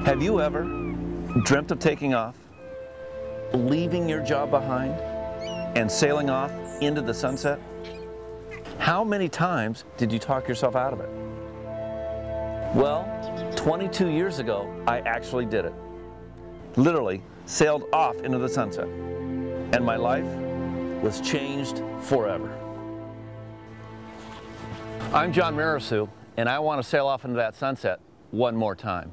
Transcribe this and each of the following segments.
Have you ever dreamt of taking off, leaving your job behind, and sailing off into the sunset? How many times did you talk yourself out of it? Well, 22 years ago, I actually did it. Literally sailed off into the sunset. And my life was changed forever. I'm John Marasu, and I want to sail off into that sunset one more time.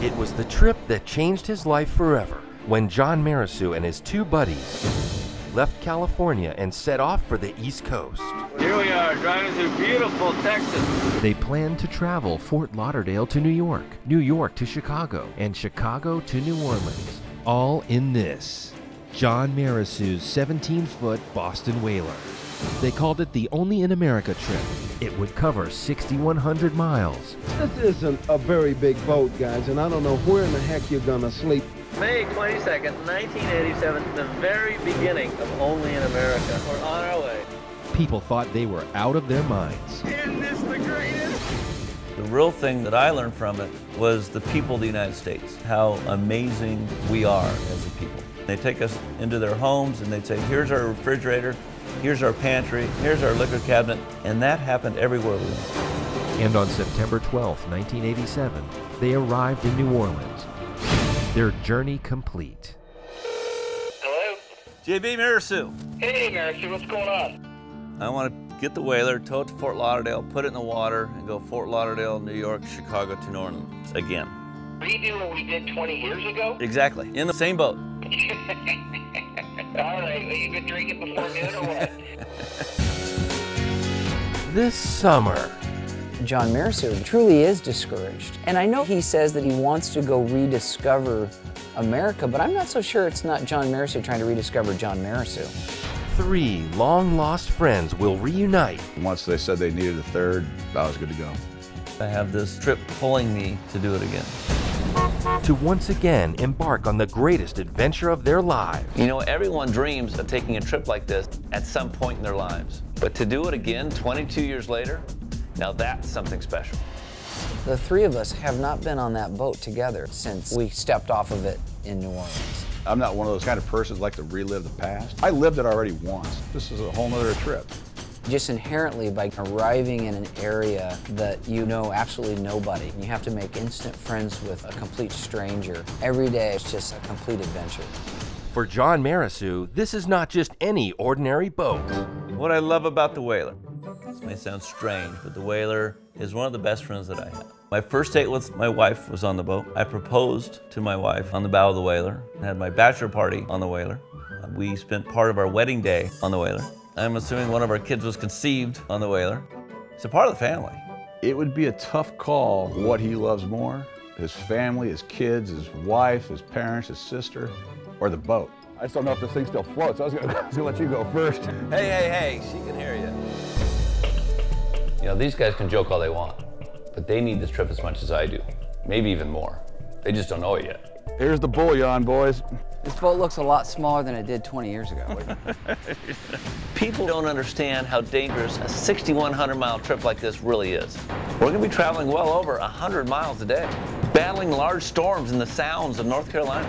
It was the trip that changed his life forever when John Marasu and his two buddies left California and set off for the East Coast. Here we are, driving through beautiful Texas. They planned to travel Fort Lauderdale to New York, New York to Chicago, and Chicago to New Orleans, all in this John Marasu's 17-foot Boston Whaler. They called it the Only in America trip. It would cover 6,100 miles. This isn't a very big boat, guys, and I don't know where in the heck you're gonna sleep. May 22nd, 1987, the very beginning of Only in America. We're on our way. People thought they were out of their minds. Isn't this the greatest? The real thing that I learned from it was the people of the United States, how amazing we are as a people. They take us into their homes and they'd say, here's our refrigerator, here's our pantry, here's our liquor cabinet, and that happened everywhere we went. And on September 12, 1987, they arrived in New Orleans. Their journey complete. Hello? JB Marasu. Hey, Marasu, what's going on? I want to get the whaler, tow it to Fort Lauderdale, put it in the water, and go Fort Lauderdale, New York, Chicago to New Orleans again. Redo what we did 20 years ago? Exactly, in the same boat. All right, well, you been drinking before noon or what? This summer, John Marasu truly is discouraged. And I know he says that he wants to go rediscover America, but I'm not so sure it's not John Marasu trying to rediscover John Marasu. 3 long-lost friends will reunite Once they said they needed a third, I was good to go. I have this trip pulling me to do it again. to once again embark on the greatest adventure of their lives. You know, everyone dreams of taking a trip like this at some point in their lives. But to do it again 22 years later, now that's something special. The three of us have not been on that boat together since we stepped off of it in New Orleans. I'm not one of those kind of persons that like to relive the past. I lived it already once. This is a whole nother trip. Just inherently, by arriving in an area that you know absolutely nobody, you have to make instant friends with a complete stranger. Every day it's just a complete adventure. For John Marasu, this is not just any ordinary boat. What I love about the whaler, this may sound strange, but the whaler is one of the best friends that I have. My first date with my wife was on the boat. I proposed to my wife on the bow of the whaler. I had my bachelor party on the whaler. We spent part of our wedding day on the whaler. I'm assuming one of our kids was conceived on the whaler. It's a part of the family. It would be a tough call what he loves more, his family, his kids, his wife, his parents, his sister, or the boat. I just don't know if this thing still floats. I was gonna let you go first. Hey, she can hear you. You know, these guys can joke all they want, but they need this trip as much as I do. Maybe even more. They just don't know it yet. Here's the bullion, boys. This boat looks a lot smaller than it did 20 years ago. People don't understand how dangerous a 6,100-mile trip like this really is. We're going to be traveling well over 100 miles a day, battling large storms in the sounds of North Carolina,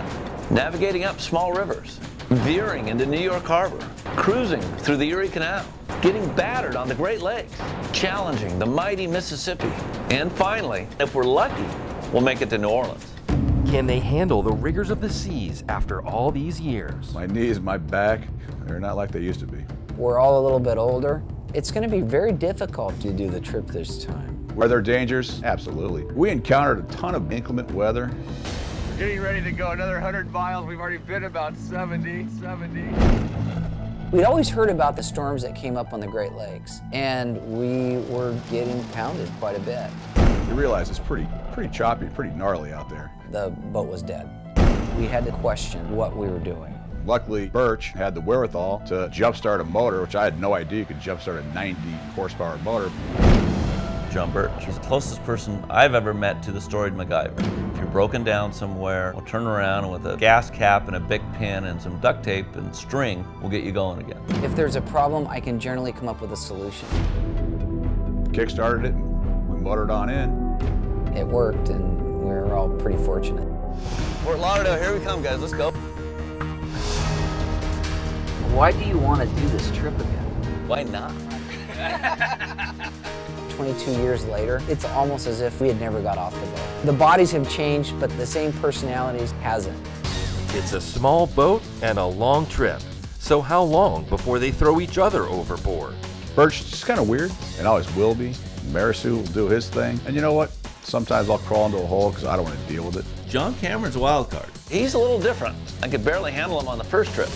navigating up small rivers, veering into New York Harbor, cruising through the Erie Canal, getting battered on the Great Lakes, challenging the mighty Mississippi, and finally, if we're lucky, we'll make it to New Orleans. Can they handle the rigors of the seas after all these years? My knees, my back, they're not like they used to be. We're all a little bit older. It's going to be very difficult to do the trip this time. Are there dangers? Absolutely. We encountered a ton of inclement weather. We're getting ready to go another 100 miles. We've already been about 70. We'd always heard about the storms that came up on the Great Lakes, and we were getting pounded quite a bit. You realize it's pretty choppy, pretty gnarly out there. The boat was dead. We had to question what we were doing. Luckily, Birch had the wherewithal to jumpstart a motor, which I had no idea you could jumpstart a 90 horsepower motor. John Birch is the closest person I've ever met to the storied MacGyver. If you're broken down somewhere, we'll turn around and with a gas cap and a Bic pin and some duct tape and string, we'll get you going again. If there's a problem, I can generally come up with a solution. Kick-started it, and we motored on in. It worked, and We were all pretty fortunate. Fort Lauderdale, here we come, guys. Let's go. Why do you want to do this trip again? Why not? 22 years later, it's almost as if we had never got off the boat. The bodies have changed, but the same personalities hasn't. It's a small boat and a long trip. So how long before they throw each other overboard? Bert's just kind of weird, and always will be. Marisu will do his thing. And you know what? Sometimes I'll crawl into a hole because I don't want to deal with it. John Cameron's a wild card. He's a little different. I could barely handle him on the first trip.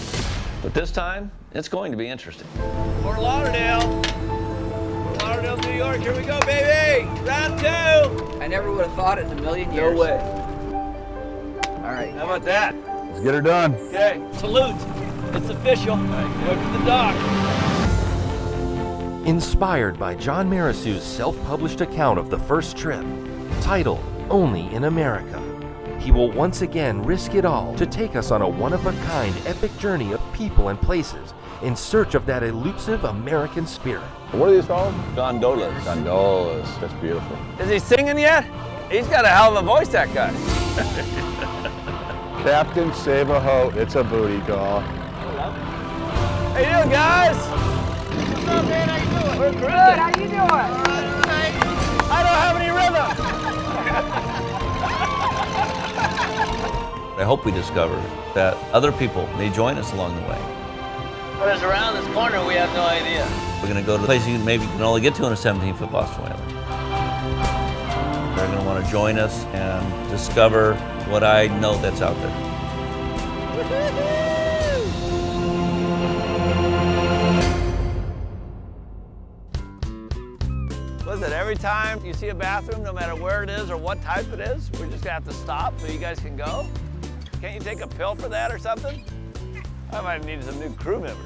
But this time, it's going to be interesting. Fort Lauderdale. Fort Lauderdale, New York. Here we go, baby. Round 2. I never would have thought it in a million years. No way. All right. How about that? Let's get her done. Okay, salute. It's official. Go to the dock. Inspired by John Marisu's self-published account of the first trip, titled Only in America, he will once again risk it all to take us on a one-of-a-kind epic journey of people and places in search of that elusive American spirit. What are these called? Gondolas. Gondolas. That's beautiful. Is he singing yet? He's got a hell of a voice, that guy. Captain Save a Ho, it's a booty call. How you doing, guys? What's up, man? How you doing? We're good. How you doing? I don't have any rhythm. I hope we discover that other people may join us along the way. What is around this corner, we have no idea. We're going to go to a place you maybe can only get to in a 17-foot Boston Whaler. They're going to want to join us and discover what I know that's out there. Was it every time you see a bathroom, no matter where it is or what type it is, we're just going to have to stop so you guys can go? Can't you take a pill for that or something? I might need some new crew members.